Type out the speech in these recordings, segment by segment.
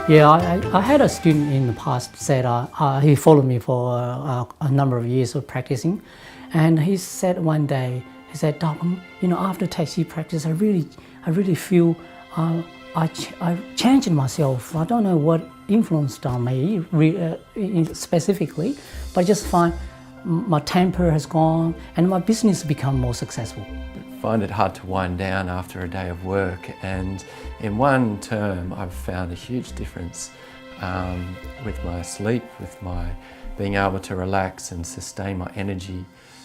Yeah, I had a student in the past said he followed me for a number of years of practicing, and he said one day, he said, "Dom, after Taichi practice, I really feel I've changed myself. I don't know what influenced on me specifically, but I just find my temper has gone and my business become more successful." I find it hard to wind down after a day of work, and in one term I've found a huge difference with my sleep, with my being able to relax and sustain my energy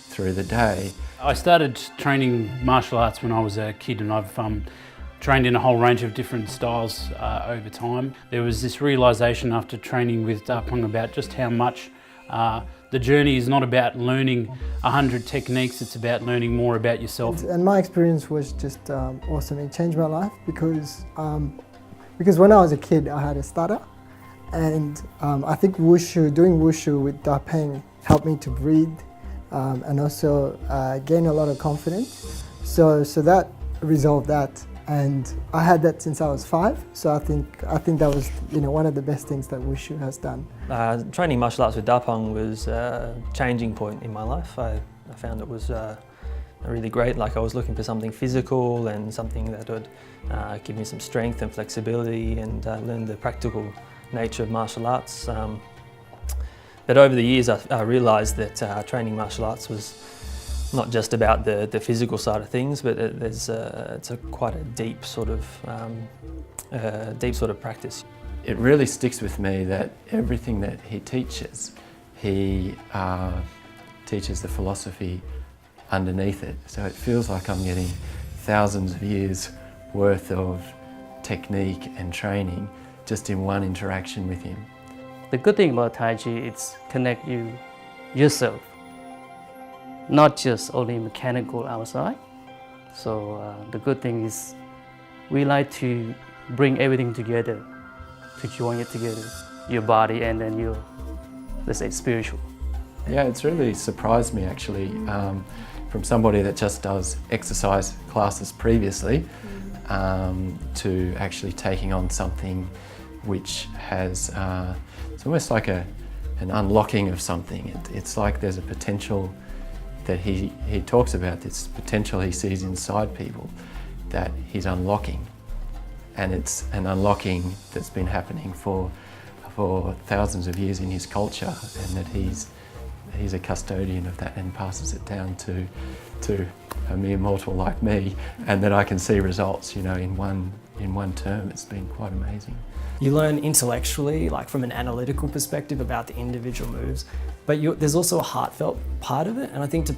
through the day. I started training martial arts when I was a kid, and I've trained in a whole range of different styles over time. There was this realisation after training with Da Peng about just how much the journey is not about learning 100 techniques, it's about learning more about yourself. And my experience was just awesome. It changed my life because when I was a kid I had a stutter, and I think doing wushu with Da Peng helped me to breathe and also gain a lot of confidence. So that resolved that. And I had that since I was 5, so I think that was one of the best things that wushu has done. Training martial arts with Da Peng was a changing point in my life. I found it was really great. Like, I was looking for something physical and something that would give me some strength and flexibility, and learn the practical nature of martial arts. But over the years I realised that training martial arts was not just about the physical side of things, but it's quite a deep sort of practice. It really sticks with me that everything that he teaches the philosophy underneath it. So it feels like I'm getting thousands of years worth of technique and training just in one interaction with him. The good thing about Taichi is connect yourself. Not just only mechanical outside. So the good thing is we like to bring everything together, to join it together, your body and then your, let's say, spiritual. Yeah, it's really surprised me actually, from somebody that just does exercise classes previously, to actually taking on something which has, it's almost like an unlocking of something. It's like there's a potential that he talks about, this potential he sees inside people that he's unlocking, and it's an unlocking that's been happening for thousands of years in his culture, and that he's a custodian of that and passes it down to a mere mortal like me, and that I can see results, in one term. It's been quite amazing. You learn intellectually, like from an analytical perspective, about the individual moves, but there's also a heartfelt part of it, and I think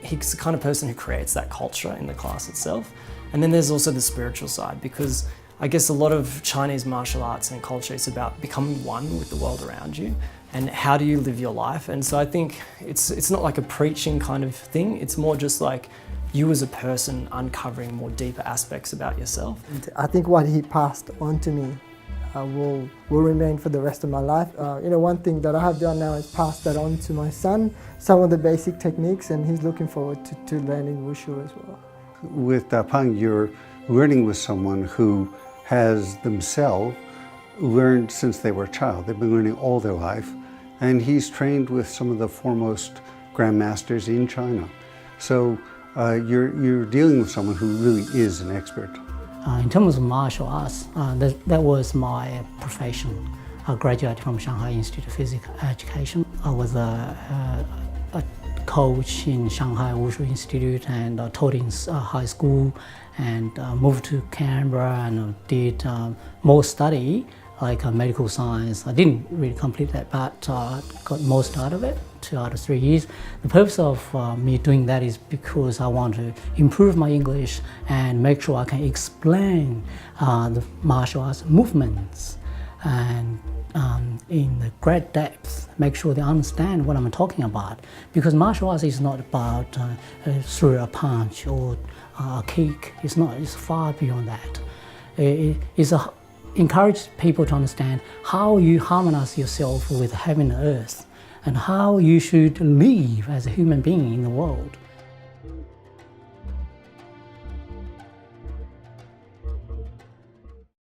he's the kind of person who creates that culture in the class itself. And then there's also the spiritual side, because I guess a lot of Chinese martial arts and culture is about becoming one with the world around you, and how do you live your life. And so I think it's not like a preaching kind of thing, it's more just like you as a person uncovering more deeper aspects about yourself. And I think what he passed on to me will remain for the rest of my life. One thing that I have done now is pass that on to my son, some of the basic techniques, and he's looking forward to learning wushu as well. With Da Peng, you're learning with someone who has themselves learned since they were a child. They've been learning all their life, and he's trained with some of the foremost grandmasters in China. So you're dealing with someone who really is an expert. In terms of martial arts, that was my profession. I graduated from Shanghai Institute of Physical Education. I was a coach in Shanghai Wushu Institute and taught in high school, and moved to Canberra and did more study, like medical science. I didn't really complete that, but got most out of it, 2 out of 3 years. The purpose of me doing that is because I want to improve my English and make sure I can explain the martial arts movements and in the great depth, make sure they understand what I'm talking about. Because martial arts is not about throw a punch or a kick. It's far beyond that. It's encourage people to understand how you harmonize yourself with heaven and earth, and how you should live as a human being in the world.